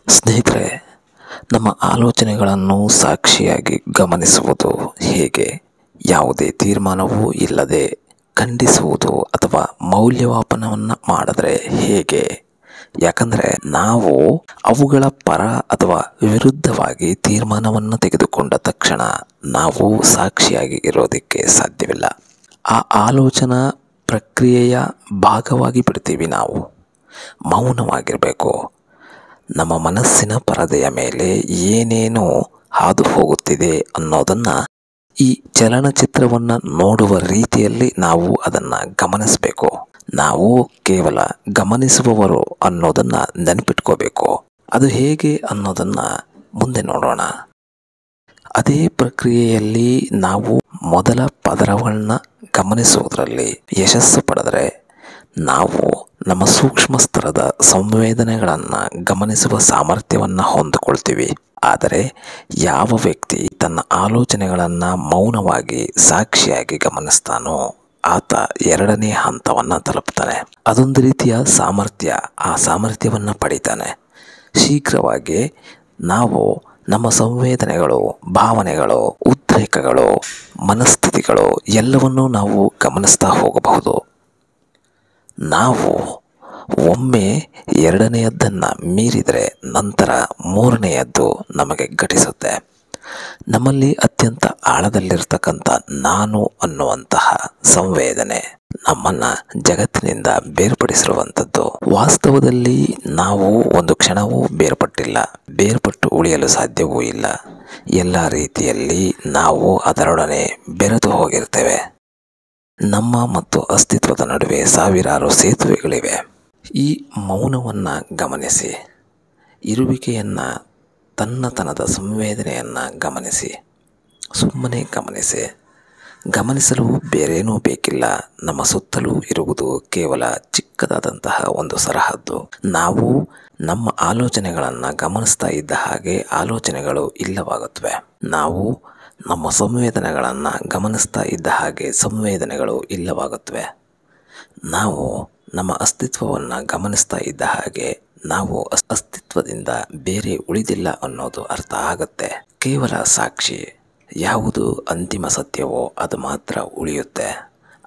ಸ್ನೇಹಿತರೆ, ನಮ್ಮ ಆಲೋಚನೆಗಳನ್ನು ಸಾಕ್ಷಿಯಾಗಿ ಗಮನಿಸುವುದು ಹೇಗೆ? ಯಾವುದೇ ತೀರ್ಮಾನವೂ ಇಲ್ಲದೆ ಖಂಡಿಸುವುದು ಅಥವಾ ಮೌಲ್ಯಮಾಪನವನ್ನು ಮಾಡಿದ್ರೆ ಹೇಗೆ? ಯಾಕಂದರೆ ನಾವು ಅವುಗಳ ಪರ ಅಥವಾ ವಿರುದ್ಧವಾಗಿ ತೀರ್ಮಾನವನ್ನು ತೆಗೆದುಕೊಂಡ ತಕ್ಷಣ ನಾವು ಸಾಕ್ಷಿಯಾಗಿ ಇರೋದಕ್ಕೆ ಸಾಧ್ಯವಿಲ್ಲ. ಆ ಆಲೋಚನಾ ಪ್ರಕ್ರಿಯೆಯ ಭಾಗವಾಗಿ ಬಿಡ್ತೀವಿ. ನಾವು ಮೌನವಾಗಿರಬೇಕು. ನಮ್ಮ ಮನಸ್ಸಿನ ಪರದೆಯ ಮೇಲೆ ಏನೇನು ಹಾದು ಹೋಗುತ್ತಿದೆ ಅನ್ನೋದನ್ನು ಈ ಚಲನಚಿತ್ರವನ್ನು ನೋಡುವ ರೀತಿಯಲ್ಲಿ ನಾವು ಅದನ್ನು ಗಮನಿಸಬೇಕು. ನಾವು ಕೇವಲ ಗಮನಿಸುವವರು ಅನ್ನೋದನ್ನು ನೆನಪಿಟ್ಕೋಬೇಕು. ಅದು ಹೇಗೆ ಅನ್ನೋದನ್ನು ಮುಂದೆ ನೋಡೋಣ. ಅದೇ ಪ್ರಕ್ರಿಯೆಯಲ್ಲಿ ನಾವು ಮೊದಲ ಪದರವನ್ನು ಗಮನಿಸುವುದರಲ್ಲಿ ಯಶಸ್ಸು ಪಡೆದರೆ ನಾವು ನಮ್ಮ ಸೂಕ್ಷ್ಮ ಸ್ತರದ ಸಂವೇದನೆಗಳನ್ನು ಗಮನಿಸುವ ಸಾಮರ್ಥ್ಯವನ್ನು ಹೊಂದಿಕೊಳ್ತೀವಿ. ಆದರೆ ಯಾವ ವ್ಯಕ್ತಿ ತನ್ನ ಆಲೋಚನೆಗಳನ್ನು ಮೌನವಾಗಿ ಸಾಕ್ಷಿಯಾಗಿ ಗಮನಿಸ್ತಾನೋ ಆತ ಎರಡನೇ ಹಂತವನ್ನು ತಲುಪ್ತಾನೆ. ಅದೊಂದು ರೀತಿಯ ಸಾಮರ್ಥ್ಯ. ಆ ಸಾಮರ್ಥ್ಯವನ್ನು ಪಡಿತಾನೆ. ಶೀಘ್ರವಾಗಿ ನಾವು ನಮ್ಮ ಸಂವೇದನೆಗಳು, ಭಾವನೆಗಳು, ಉದ್ರೇಕಗಳು, ಮನಸ್ಥಿತಿಗಳು ಎಲ್ಲವನ್ನೂ ನಾವು ಗಮನಿಸ್ತಾ ಹೋಗಬಹುದು. ನಾವು ಒಮ್ಮೆ ಎರಡನೆಯದ್ದನ್ನು ಮೀರಿದರೆ ನಂತರ ಮೂರನೆಯದ್ದು ನಮಗೆ ಘಟಿಸುತ್ತೆ. ನಮ್ಮಲ್ಲಿ ಅತ್ಯಂತ ಆಳದಲ್ಲಿರ್ತಕ್ಕಂಥ ನಾನು ಅನ್ನುವಂತಹ ಸಂವೇದನೆ ನಮ್ಮನ್ನು ಜಗತ್ತಿನಿಂದ ಬೇರ್ಪಡಿಸಿರುವಂಥದ್ದು. ವಾಸ್ತವದಲ್ಲಿ ನಾವು ಒಂದು ಕ್ಷಣವೂ ಬೇರ್ಪಟ್ಟಿಲ್ಲ, ಬೇರ್ಪಟ್ಟು ಉಳಿಯಲು ಸಾಧ್ಯವೂ ಇಲ್ಲ. ಎಲ್ಲ ರೀತಿಯಲ್ಲಿ ನಾವು ಅದರೊಡನೆ ಬೆರೆತು ಹೋಗಿರ್ತೇವೆ. ನಮ್ಮ ಮತ್ತು ಅಸ್ತಿತ್ವದ ನಡುವೆ ಸಾವಿರಾರು ಸೇತುವೆಗಳಿವೆ. ಈ ಮೌನವನ್ನು ಗಮನಿಸಿ, ಇರುವಿಕೆಯನ್ನು, ತನ್ನತನದ ಸಂವೇದನೆಯನ್ನು ಗಮನಿಸಿ. ಸುಮ್ಮನೆ ಗಮನಿಸಿ. ಗಮನಿಸಲು ಬೇರೇನೂ ಬೇಕಿಲ್ಲ. ನಮ್ಮ ಸುತ್ತಲೂ ಇರುವುದು ಕೇವಲ ಚಿಕ್ಕದಾದಂತಹ ಒಂದು ಸರಹದ್ದು. ನಾವು ನಮ್ಮ ಆಲೋಚನೆಗಳನ್ನು ಗಮನಿಸ್ತಾ ಇದ್ದ ಹಾಗೆ ಆಲೋಚನೆಗಳು ಇಲ್ಲವಾಗುತ್ತವೆ. ನಾವು ನಮ್ಮ ಸಂವೇದನೆಗಳನ್ನು ಗಮನಿಸ್ತಾ ಇದ್ದ ಹಾಗೆ ಸಂವೇದನೆಗಳು ಇಲ್ಲವಾಗುತ್ತವೆ. ನಾವು ನಮ್ಮ ಅಸ್ತಿತ್ವವನ್ನು ಗಮನಿಸ್ತಾ ಇದ್ದ ಹಾಗೆ ನಾವು ಅಸ್ತಿತ್ವದಿಂದ ಬೇರೆ ಉಳಿದಿಲ್ಲ ಅನ್ನೋದು ಅರ್ಥ ಆಗುತ್ತೆ. ಕೇವಲ ಸಾಕ್ಷಿ. ಯಾವುದು ಅಂತಿಮ ಸತ್ಯವೋ ಅದು ಮಾತ್ರ ಉಳಿಯುತ್ತೆ.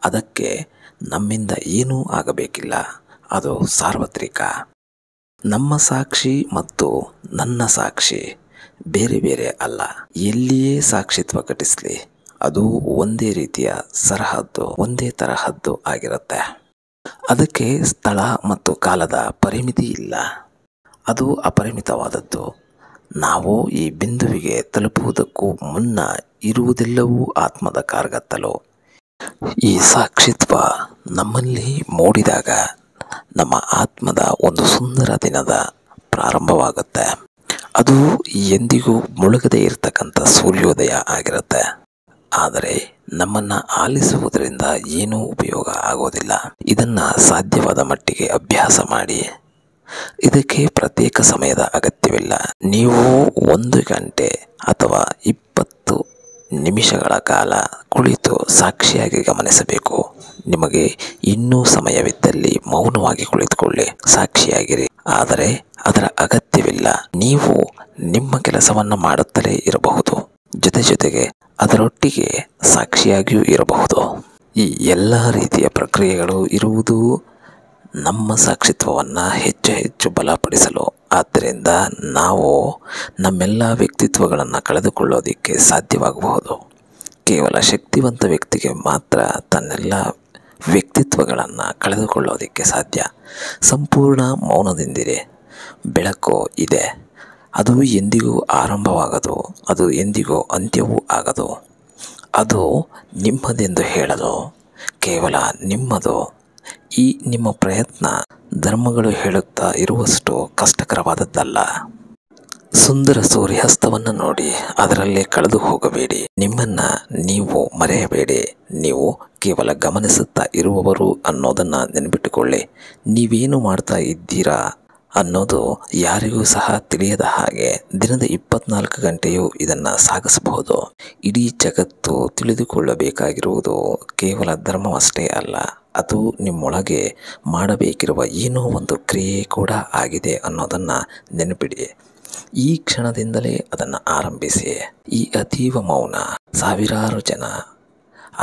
ಅದಕ್ಕೆ ನಮ್ಮಿಂದ ಏನೂ ಆಗಬೇಕಿಲ್ಲ. ಅದು ಸಾರ್ವತ್ರಿಕ. ನಮ್ಮ ಸಾಕ್ಷಿ ಮತ್ತು ನನ್ನ ಸಾಕ್ಷಿ ಬೇರೆ ಬೇರೆ ಅಲ್ಲ. ಎಲ್ಲಿಯೇ ಸಾಕ್ಷಿತ್ವ ಘಟಿಸಲಿ ಅದು ಒಂದೇ ರೀತಿಯ ಸರಹದ್ದು, ಒಂದೇ ತರಹದ್ದು ಆಗಿರುತ್ತೆ. ಅದಕ್ಕೆ ಸ್ಥಳ ಮತ್ತು ಕಾಲದ ಪರಿಮಿತಿ ಇಲ್ಲ. ಅದು ಅಪರಿಮಿತವಾದದ್ದು. ನಾವು ಈ ಬಿಂದುವಿಗೆ ತಲುಪುವುದಕ್ಕೂ ಮುನ್ನ ಇರುವುದೆಲ್ಲವೂ ಆತ್ಮದ ಕಾರ್ಗತ್ತಲು. ಈ ಸಾಕ್ಷಿತ್ವ ನಮ್ಮಲ್ಲಿ ಮೂಡಿದಾಗ ನಮ್ಮ ಆತ್ಮದ ಒಂದು ಸುಂದರ ದಿನದ ಪ್ರಾರಂಭವಾಗುತ್ತೆ. ಅದು ಎಂದಿಗೂ ಮುಳುಗದೇ ಇರತಕ್ಕಂಥ ಸೂರ್ಯೋದಯ ಆಗಿರುತ್ತೆ. ಆದರೆ ನಮ್ಮನ್ನು ಆಲಿಸುವುದರಿಂದ ಏನೂ ಉಪಯೋಗ ಆಗೋದಿಲ್ಲ. ಇದನ್ನು ಸಾಧ್ಯವಾದ ಮಟ್ಟಿಗೆ ಅಭ್ಯಾಸ ಮಾಡಿ. ಇದಕ್ಕೆ ಪ್ರತ್ಯೇಕ ಸಮಯದ ಅಗತ್ಯವಿಲ್ಲ. ನೀವು 1 ಗಂಟೆ ಅಥವಾ 20 ನಿಮಿಷಗಳ ಕಾಲ ಕುಳಿತು ಸಾಕ್ಷಿಯಾಗಿ ಗಮನಿಸಬೇಕು. ನಿಮಗೆ ಇನ್ನೂ ಸಮಯವಿದ್ದಲ್ಲಿ ಮೌನವಾಗಿ ಕುಳಿತುಕೊಳ್ಳಿ, ಸಾಕ್ಷಿಯಾಗಿರಿ. ಆದರೆ ಅದರ ಅಗತ್ಯವಿಲ್ಲ. ನೀವು ನಿಮ್ಮ ಕೆಲಸವನ್ನು ಮಾಡುತ್ತಲೇ ಇರಬಹುದು, ಜೊತೆಗೆ ಅದರೊಟ್ಟಿಗೆ ಸಾಕ್ಷಿಯಾಗಿಯೂ ಇರಬಹುದು. ಈ ಎಲ್ಲ ರೀತಿಯ ಪ್ರಕ್ರಿಯೆಗಳು ಇರುವುದು ನಮ್ಮ ಸಾಕ್ಷಿತ್ವವನ್ನು ಹೆಚ್ಚು ಬಲಪಡಿಸಲು. ಆದ್ದರಿಂದ ನಾವು ನಮ್ಮೆಲ್ಲ ವ್ಯಕ್ತಿತ್ವಗಳನ್ನು ಕಳೆದುಕೊಳ್ಳೋದಕ್ಕೆ ಸಾಧ್ಯವಾಗಬಹುದು. ಕೇವಲ ಶಕ್ತಿವಂತ ವ್ಯಕ್ತಿಗೆ ಮಾತ್ರ ತನ್ನೆಲ್ಲ ವ್ಯಕ್ತಿತ್ವಗಳನ್ನು ಕಳೆದುಕೊಳ್ಳೋದಕ್ಕೆ ಸಾಧ್ಯ. ಸಂಪೂರ್ಣ ಮೌನದಿಂದಿರಿ. ಬೆಳಕು ಇದೆ. ಅದು ಎಂದಿಗೂ ಆರಂಭವಾಗದು, ಅದು ಎಂದಿಗೂ ಅಂತ್ಯವೂ ಆಗದು. ಅದು ನಿಮ್ಮದೆಂದು ಹೇಳಲು ಕೇವಲ ನಿಮ್ಮದು. ಈ ನಿಮ್ಮ ಪ್ರಯತ್ನ ಧರ್ಮಗಳು ಹೇಳುತ್ತಾ ಇರುವಷ್ಟು ಕಷ್ಟಕರವಾದದ್ದಲ್ಲ. ಸುಂದರ ಸೂರ್ಯಾಸ್ತವನ್ನು ನೋಡಿ ಅದರಲ್ಲೇ ಕಳೆದು ಹೋಗಬೇಡಿ. ನಿಮ್ಮನ್ನು ನೀವು ಮರೆಯಬೇಡಿ. ನೀವು ಕೇವಲ ಗಮನಿಸುತ್ತಾ ಇರುವವರು ಅನ್ನೋದನ್ನು ನೆನಪಿಟ್ಟುಕೊಳ್ಳಿ. ನೀವೇನು ಮಾಡ್ತಾ ಇದ್ದೀರಾ ಅನ್ನೋದು ಯಾರಿಗೂ ಸಹ ತಿಳಿಯದ ಹಾಗೆ ದಿನದ 24 ಗಂಟೆಯೂ ಇದನ್ನು ಸಾಗಿಸಬಹುದು. ಇಡೀ ಜಗತ್ತು ತಿಳಿದುಕೊಳ್ಳಬೇಕಾಗಿರುವುದು ಕೇವಲ ಧರ್ಮವಷ್ಟೇ ಅಲ್ಲ, ಅದು ನಿಮ್ಮೊಳಗೆ ಮಾಡಬೇಕಿರುವ ಏನೋ ಒಂದು ಕ್ರಿಯೆ ಕೂಡ ಆಗಿದೆ ಅನ್ನೋದನ್ನು ನೆನಪಿಡಿ. ಈ ಕ್ಷಣದಿಂದಲೇ ಅದನ್ನು ಆರಂಭಿಸಿ. ಈ ಅತೀವ ಮೌನ ಸಾವಿರಾರು ಜನ,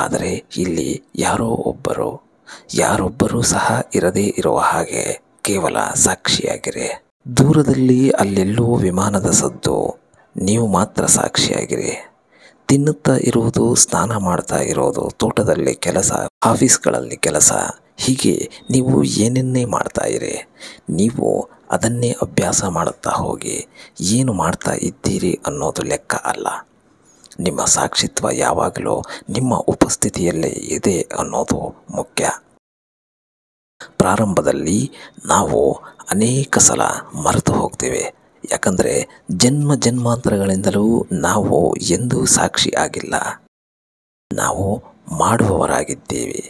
ಆದರೆ ಇಲ್ಲಿ ಯಾರೊಬ್ಬರೂ ಸಹ ಇರದೇ ಇರುವ ಹಾಗೆ ಕೇವಲ ಸಾಕ್ಷಿಯಾಗಿರಿ. ದೂರದಲ್ಲಿ ಅಲ್ಲೆಲ್ಲೋ ವಿಮಾನದ ಸದ್ದು, ನೀವು ಮಾತ್ರ ಸಾಕ್ಷಿಯಾಗಿರಿ. ತಿನ್ನುತ್ತಾ ಇರುವುದು, ಸ್ನಾನ ಮಾಡ್ತಾ ಇರೋದು, ತೋಟದಲ್ಲಿ ಕೆಲಸ, ಆಫೀಸ್ಗಳಲ್ಲಿ ಕೆಲಸ, ಹೀಗೆ ನೀವು ಏನನ್ನೇ ಮಾಡ್ತಾ ಇರಿ, ನೀವು ಅದನ್ನೇ ಅಭ್ಯಾಸ ಮಾಡುತ್ತಾ ಹೋಗಿ. ಏನು ಮಾಡ್ತಾ ಇದ್ದೀರಿ ಅನ್ನೋದು ಲೆಕ್ಕ ಅಲ್ಲ. ನಿಮ್ಮ ಸಾಕ್ಷಿತ್ವ ಯಾವಾಗಲೂ ನಿಮ್ಮ ಉಪಸ್ಥಿತಿಯಲ್ಲೇ ಇದೆ ಅನ್ನೋದು ಮುಖ್ಯ. ಪ್ರಾರಂಭದಲ್ಲಿ ನಾವು ಅನೇಕ ಸಲ ಮರೆತು ಹೋಗ್ತೇವೆ. ಯಾಕಂದರೆ ಜನ್ಮಾಂತರಗಳಿಂದಲೂ ನಾವು ಎಂದೂ ಸಾಕ್ಷಿ ಆಗಿಲ್ಲ, ನಾವು ಮಾಡುವವರಾಗಿದ್ದೇವೆ.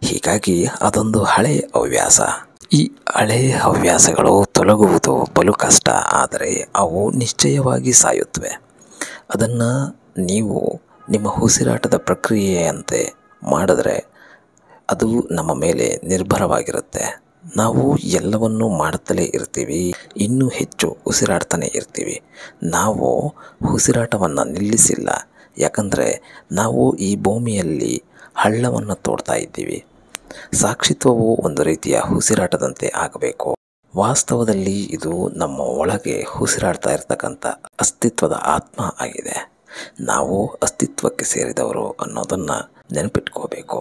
ಹೀಗಾಗಿ ಅದೊಂದು ಹಳೆಯ ಹವ್ಯಾಸ. ಈ ಹಳೆಯ ಹವ್ಯಾಸಗಳು ತೊಲಗುವುದು ಬಲು ಕಷ್ಟ, ಆದರೆ ಅವು ನಿಶ್ಚಯವಾಗಿ ಸಾಯುತ್ತವೆ. ಅದನ್ನು ನೀವು ನಿಮ್ಮ ಉಸಿರಾಟದ ಪ್ರಕ್ರಿಯೆಯಂತೆ ಮಾಡಿದ್ರೆ ಅದು ನಮ್ಮ ಮೇಲೆ ನಿರ್ಭರವಾಗಿರುತ್ತೆ. ನಾವು ಎಲ್ಲವನ್ನೂ ಮಾಡುತ್ತಲೇ ಇರ್ತೀವಿ, ಇನ್ನೂ ಹೆಚ್ಚು ಉಸಿರಾಡ್ತಾನೆ ಇರ್ತೀವಿ. ನಾವು ಉಸಿರಾಟವನ್ನು ನಿಲ್ಲಿಸಿಲ್ಲ, ಯಾಕಂದರೆ ನಾವು ಈ ಭೂಮಿಯಲ್ಲಿ ಹಳ್ಳವನ್ನು ತೋಡ್ತಾ ಇದ್ದೀವಿ. ಸಾಕ್ಷಿತ್ವವು ಒಂದು ರೀತಿಯ ಉಸಿರಾಟದಂತೆ ಆಗಬೇಕು. ವಾಸ್ತವದಲ್ಲಿ ಇದು ನಮ್ಮ ಒಳಗೆ ಉಸಿರಾಡ್ತಾ ಇರ್ತಕ್ಕಂಥ ಅಸ್ತಿತ್ವದ ಆತ್ಮ ಆಗಿದೆ. ನಾವು ಅಸ್ತಿತ್ವಕ್ಕೆ ಸೇರಿದವರು ಅನ್ನೋದನ್ನು ನೆನಪಿಟ್ಕೋಬೇಕು.